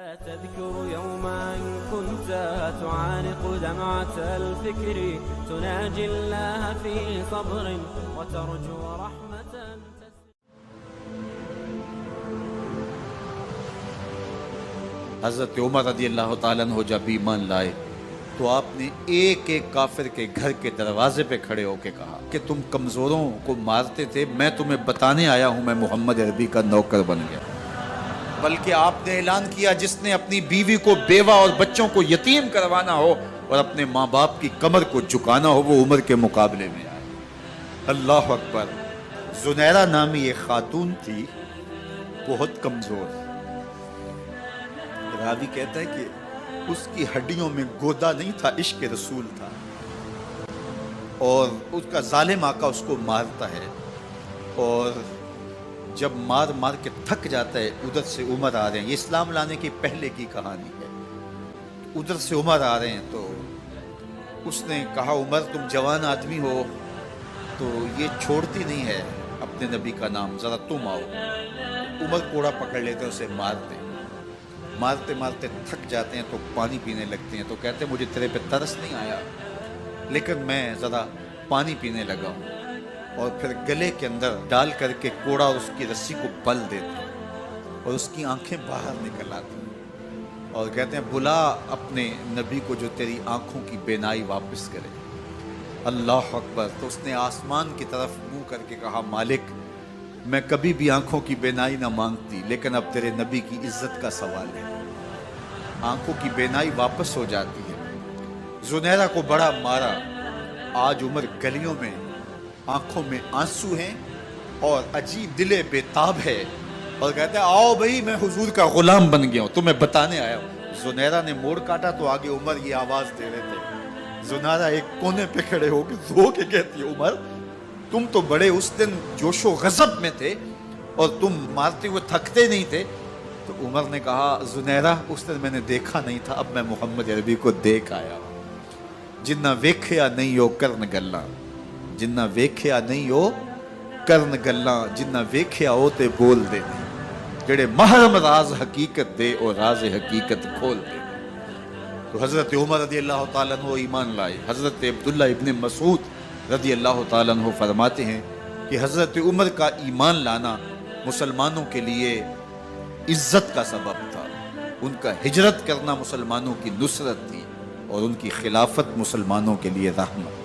تذكر يوما كنت تعانق دمعة الفكر تناجي الله في صبر وترجو رحمة. حضرت عمر رضی اللہ تعالیٰ عنہ جب ایمان لائے تو آپ نے ایک ایک کافر کے گھر کے دروازے پہ کھڑے ہو کے کہا کہ تم کمزوروں کو مارتے تھے، میں تمہیں بتانے آیا ہوں میں محمد عربی کا نوکر بن گیا۔ بلکہ آپ نے اعلان کیا جس نے اپنی بیوی کو بیوہ اور بچوں کو یتیم کروانا ہو اور اپنے ماں باپ کی کمر کو جھکانا ہو وہ عمر کے مقابلے میں آئے۔ اللہ اکبر۔ زنیرہ نامی ایک خاتون تھی، بہت کمزور۔ راوی کہتا ہے کہ اس کی ہڈیوں میں گودا نہیں تھا، عشق رسول تھا، اور اس کا ظالم آقا اس کو مارتا ہے، اور جب مار مار کے تھک جاتا ہے ادھر سے عمر آ رہے ہیں، یہ اسلام لانے کی پہلے کی کہانی ہے، ادھر سے عمر آ رہے ہیں تو اس نے کہا عمر تم جوان آدمی ہو تو یہ چھوڑتی نہیں ہے اپنے نبی کا نام، ذرا تم آؤ۔ عمر کوڑا پکڑ لیتے ہیں، اسے مارتے مارتے مارتے تھک جاتے ہیں تو پانی پینے لگتے ہیں، تو کہتے ہیں مجھے تیرے پہ ترس نہیں آیا لیکن میں ذرا پانی پینے لگا ہوں، اور پھر گلے کے اندر ڈال کر کے کوڑا اور اس کی رسی کو پل دیتے ہیں اور اس کی آنکھیں باہر نکل آتی ہیں اور کہتے ہیں بلا اپنے نبی کو جو تیری آنکھوں کی بینائی واپس کرے۔ اللہ اکبر۔ تو اس نے آسمان کی طرف منہ کر کے کہا مالک میں کبھی بھی آنکھوں کی بینائی نہ مانگتی لیکن اب تیرے نبی کی عزت کا سوال ہے۔ آنکھوں کی بینائی واپس ہو جاتی ہے۔ زنیرہ کو بڑا مارا، آج عمر گلیوں میں آنکھوں میں آنسو ہیں اور عجیب دل بے تاب ہے، اور کہتے ہیں آؤ بھئی میں حضور کا غلام بن گیا ہوں، تمہیں بتانے آیا ہوں۔ زنیرہ نے موڑ کاٹا تو آگے عمر یہ آواز دے رہے تھے۔ زنیرہ ایک کونے پہ کھڑے ہو کے رو کے کہتی ہے عمر تم تو بڑے اس دن جوش و غضب میں تھے اور تم مارتے ہوئے تھکتے نہیں تھے۔ تو عمر نے کہا زنیرہ اس دن میں نے دیکھا نہیں تھا، اب میں محمد عربی کو دیکھ آیا ہوں۔ جنہ ویکھیا نہیں ہو کرن گلاں، جنہ ویکھیا نہیں ہو کرن گلاں، جنہ ویکھیا ہو تے بول دے، جڑے محرم راز حقیقت دے اور راز حقیقت کھول دے۔ تو حضرت عمر رضی اللہ تعالیٰ عنہ ایمان لائے۔ حضرت عبداللہ ابن مسعود رضی اللہ تعالیٰ عنہ فرماتے ہیں کہ حضرت عمر کا ایمان لانا مسلمانوں کے لیے عزت کا سبب تھا، ان کا ہجرت کرنا مسلمانوں کی نصرت تھی اور ان کی خلافت مسلمانوں کے لیے رحمت تھی۔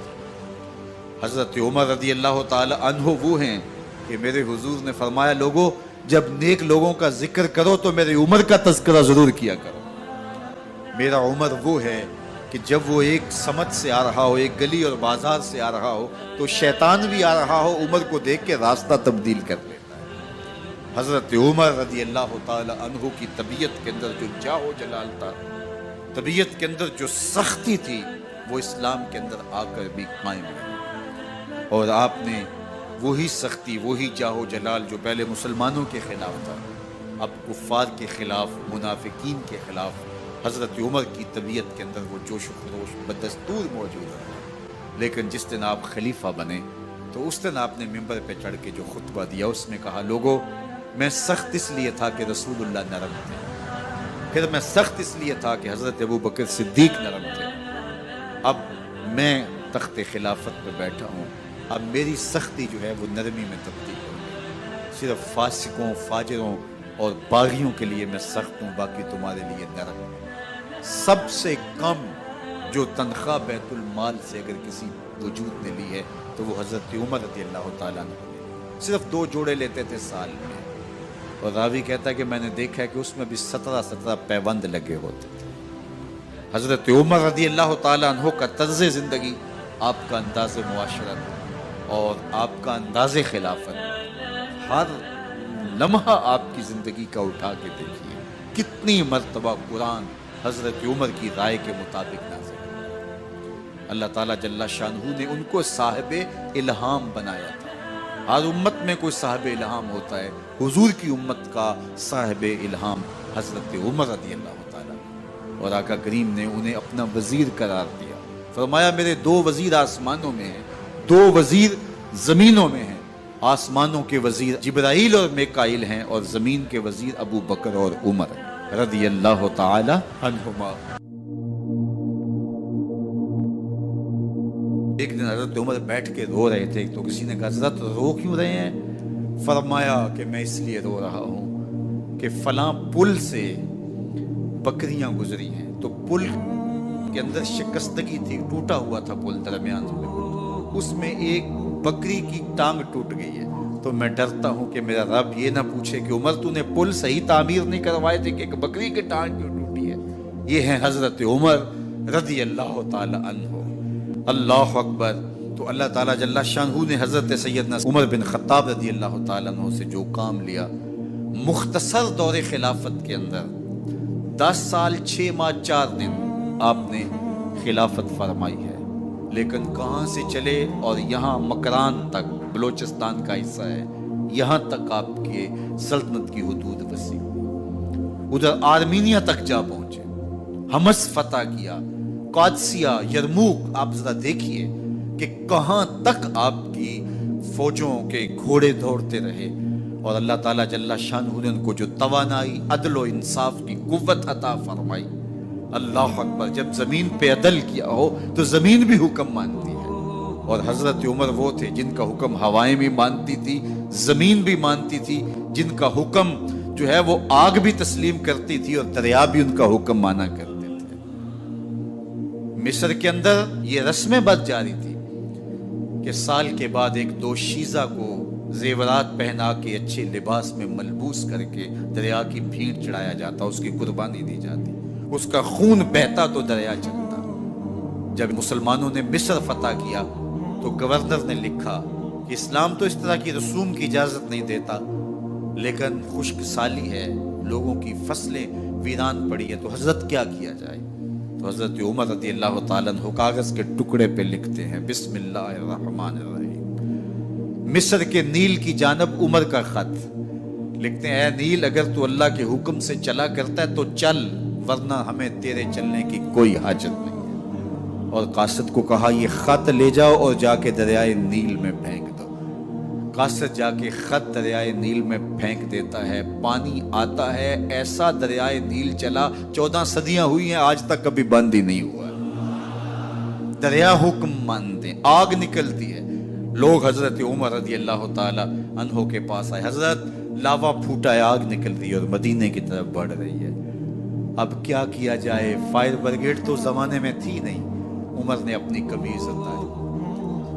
حضرت عمر رضی اللہ تعالیٰ عنہ وہ ہیں کہ میرے حضور نے فرمایا لوگوں جب نیک لوگوں کا ذکر کرو تو میرے عمر کا تذکرہ ضرور کیا کرو۔ میرا عمر وہ ہے کہ جب وہ ایک سمت سے آ رہا ہو، ایک گلی اور بازار سے آ رہا ہو تو شیطان بھی آ رہا ہو عمر کو دیکھ کے راستہ تبدیل کر لیتا ہے۔ حضرت عمر رضی اللہ تعالی عنہ کی طبیعت کے اندر جو جاہ و جلال تھا، طبیعت کے اندر جو سختی تھی، وہ اسلام کے اندر آ کر بھی قائم رہی، اور آپ نے وہی سختی، وہی جاہ و جلال جو پہلے مسلمانوں کے خلاف تھا اب کفار کے خلاف، منافقین کے خلاف حضرت عمر کی طبیعت کے اندر وہ جوش و خروش بدستور موجود ہے۔ لیکن جس دن آپ خلیفہ بنے تو اس دن آپ نے ممبر پہ چڑھ کے جو خطبہ دیا اس میں کہا لوگوں میں سخت اس لیے تھا کہ رسول اللہ نرم تھے، پھر میں سخت اس لیے تھا کہ حضرت ابوبکر صدیق نرم تھے، اب میں تخت خلافت پہ بیٹھا ہوں، اب میری سختی جو ہے وہ نرمی میں تبدیل ہو گئی، صرف فاسقوں، فاجروں اور باغیوں کے لیے میں سخت ہوں، باقی تمہارے لیے نرم ہوں۔ سب سے کم جو تنخواہ بیت المال سے اگر کسی وجود نے لی ہے تو وہ حضرت عمر رضی اللہ تعالیٰ عنہ، صرف 2 جوڑے لیتے تھے سال میں، اور راوی کہتا ہے کہ میں نے دیکھا ہے کہ اس میں بھی 17 پیوند لگے ہوتے تھے۔ حضرت عمر رضی اللہ تعالیٰ عنہ کا طرز زندگی، آپ کا انداز معاشرت اور آپ کا انداز خلافت، ہر لمحہ آپ کی زندگی کا اٹھا کے دیکھیے کتنی مرتبہ قرآن حضرت عمر کی رائے کے مطابق نازل ہے۔ اللہ تعالیٰ جل شانہ نے ان کو صاحب الہام بنایا تھا۔ ہر امت میں کوئی صاحب الہام ہوتا ہے، حضور کی امت کا صاحب الہام حضرت عمر رضی اللہ تعالیٰ، اور آقا کریم نے انہیں اپنا وزیر قرار دیا۔ فرمایا میرے 2 وزیر آسمانوں میں ہیں، 2 وزیر زمینوں میں ہیں۔ آسمانوں کے وزیر جبرائیل اور میکائیل ہیں اور زمین کے وزیر ابو بکر اور عمر ہیں۔ رضی اللہ تعالی عنہما۔ ایک دن حضرت عمر بیٹھ کے رو رہے تھے، تو کسی نے کہا حضرت رو کیوں رہے ہیں؟ فرمایا کہ میں اس لیے رو رہا ہوں کہ فلاں پل سے بکریاں گزری ہیں، تو پل کے اندر شکستگی تھی، ٹوٹا ہوا تھا پل درمیان میں، اس میں ایک بکری کی ٹانگ ٹوٹ گئی ہے، تو میں ڈرتا ہوں کہ میرا رب یہ نہ پوچھے کہ عمر تو نے پل صحیح تعمیر نہیں کروائے تھے کہ ایک بکری کی ٹانگ کیوں ٹوٹی ہے۔ یہ ہیں حضرت عمر رضی اللہ تعالی عنہ۔ اللہ اکبر۔ تو اللہ تعالیٰ جل شانہ نے حضرت سیدنا عمر بن خطاب رضی اللہ تعالیٰ عنہ سے جو کام لیا، مختصر دور خلافت کے اندر 10 سال 6 ماہ 4 دن آپ نے خلافت فرمائی ہے، لیکن کہاں سے چلے اور یہاں مکران تک، بلوچستان کا حصہ ہے، یہاں تک آپ کے سلطنت کی حدود وسیع ہوئی، ادھر آرمینیا تک جا پہنچے، حمص فتح کیا، قادسیہ، یرموک۔ آپ ذرا دیکھیے کہ کہاں تک آپ کی فوجوں کے گھوڑے دوڑتے رہے، اور اللہ تعالیٰ جل شانہ نے ان کو جو توانائی، عدل و انصاف کی قوت عطا فرمائی۔ اللہ اکبر۔ جب زمین پہ عدل کیا ہو تو زمین بھی حکم مانتی ہے، اور حضرت عمر وہ تھے جن کا حکم ہوائیں بھی مانتی تھی، زمین بھی مانتی تھی، جن کا حکم جو ہے وہ آگ بھی تسلیم کرتی تھی اور دریا بھی ان کا حکم مانا کرتے تھے۔ مصر کے اندر یہ رسم بد جاری تھی کہ سال کے بعد ایک دوشیزہ کو زیورات پہنا کے اچھے لباس میں ملبوس کر کے دریا کی بھیڑ چڑھایا جاتا، اس کی قربانی دی جاتی، اس کا خون بہتا تو دریا چلتا۔ جب مسلمانوں نے مصر فتح کیا تو گورنر نے لکھا کہ اسلام تو اس طرح کی رسوم کی اجازت نہیں دیتا، لیکن خشک سالی ہے، لوگوں کی فصلیں ویران پڑی ہے، تو حضرت کیا کیا جائے؟ تو حضرت عمر رضی اللہ تعالیٰ عنہ کاغذ کے ٹکڑے پہ لکھتے ہیں بسم اللہ الرحمن الرحیم، مصر کے نیل کی جانب عمر کا خط لکھتے ہیں، اے نیل اگر تو اللہ کے حکم سے چلا کرتا ہے تو چل، ورنہ ہمیں تیرے چلنے کی کوئی حاجت نہیں ہے۔ اور قاصد کو کہا یہ خط لے جاؤ اور جا کے دریائے نیل میں پھینک دو۔ قاصد جا کے خط دریائے نیل میں پھینک دیتا ہے، پانی آتا ہے، ایسا دریائے نیل چلا، 14 صدیاں ہوئی ہیں آج تک کبھی بند ہی نہیں ہوا۔ دریا حکم مانتے، آگ نکلتی ہے، لوگ حضرت عمر رضی اللہ تعالی عنہ کے پاس آئے، حضرت لاوا پھوٹا ہے، آگ نکل رہی ہے اور مدینے کی طرف بڑھ رہی ہے، اب کیا کیا جائے؟ فائر بریگیڈ تو زمانے میں تھی نہیں۔ عمر نے اپنی قمیض اتاری،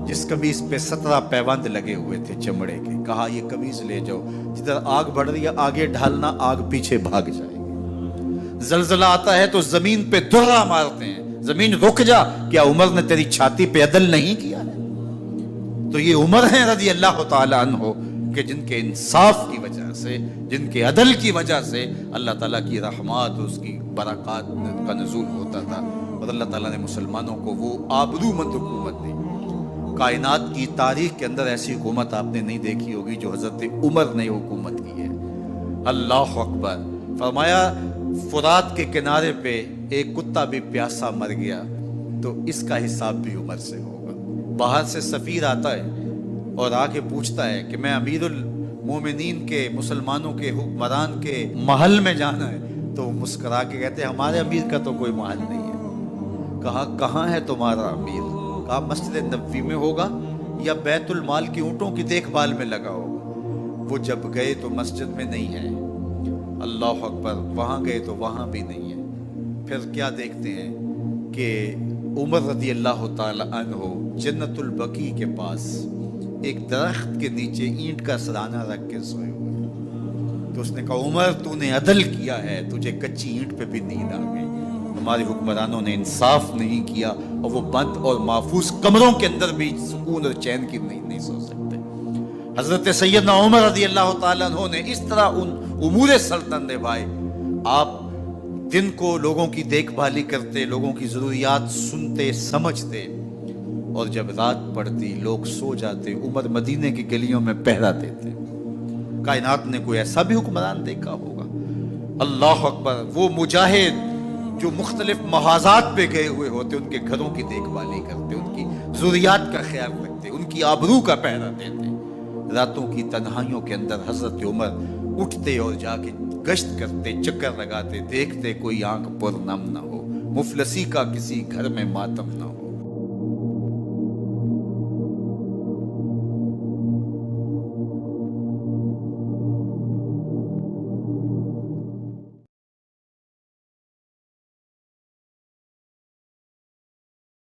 جس قمیض پہ 17 پیوند لگے ہوئے تھے چمڑے کے، کہا یہ قمیض لے جاؤ، جدھر آگ بڑھ رہی ہے آگے ڈھالنا، آگ پیچھے بھاگ جائے گی۔ زلزلہ آتا ہے تو زمین پہ دھرا مارتے ہیں، زمین رک جا، کیا عمر نے تیری چھاتی پہ عدل نہیں کیا ہے؟ تو یہ عمر ہیں رضی اللہ تعالی عنہ کہ جن کے انصاف کی وجہ سے، جن کے عدل کی وجہ سے اللہ تعالیٰ کی رحمات، اس کی برکات کا نزول ہوتا تھا، اور اللہ تعالیٰ نے مسلمانوں کو وہ آبرو مند حکومت دی۔ کائنات کی تاریخ کے اندر ایسی حکومت آپ نے نہیں دیکھی ہوگی جو حضرت عمر نے حکومت کی ہے۔ اللہ اکبر۔ فرمایا فرات کے کنارے پہ ایک کتا بھی پیاسا مر گیا تو اس کا حساب بھی عمر سے ہوگا۔ باہر سے سفیر آتا ہے اور آ کے پوچھتا ہے کہ میں امیر المومنین کے، مسلمانوں کے حکمران کے محل میں جانا ہے، تو مسکرا کے کہتے ہیں ہمارے امیر کا تو کوئی محل نہیں ہے۔ کہا کہاں ہے تمہارا امیر؟ کہا مسجد نبوی میں ہوگا یا بیت المال کی اونٹوں کی دیکھ بھال میں لگا ہوگا۔ وہ جب گئے تو مسجد میں نہیں ہے، اللہ اکبر، وہاں گئے تو وہاں بھی نہیں ہے۔ پھر کیا دیکھتے ہیں کہ عمر رضی اللہ تعالی عنہ جنت البقیع کے پاس ایک درخت کے نیچے اینٹ کا سرانہ رکھ کے سوئے ہوئے، تو اس نے کہا عمر تو نے عدل کیا ہے، تجھے کچی اینٹ پہ بھی نیند آ گئی، ہمارے حکمرانوں نے انصاف نہیں کیا، اور وہ بند اور محفوظ کمروں کے اندر بھی سکون اور چین کی نہیں سو سکتے۔ حضرت سیدنا عمر رضی اللہ تعالیٰ عنہ نے اس طرح ان امور سلطنت نبھائے۔ آپ دن کو لوگوں کی دیکھ بھالی کرتے، لوگوں کی ضروریات سنتے سمجھتے، اور جب رات پڑتی لوگ سو جاتے، عمر مدینے کی گلیوں میں پہرا دیتے۔ کائنات نے کوئی ایسا بھی حکمران دیکھا ہوگا؟ اللہ اکبر۔ وہ مجاہد جو مختلف محاذات پہ گئے ہوئے ہوتے، ان کے گھروں کی دیکھ بھالی کرتے، ان کی ضروریات کا خیال رکھتے، ان کی آبرو کا پہرا دیتے۔ راتوں کی تنہائیوں کے اندر حضرت عمر اٹھتے اور جا کے گشت کرتے، چکر لگاتے، دیکھتے کوئی آنکھ پر نم نہ ہو، مفلسی کا کسی گھر میں ماتم نہ ہو۔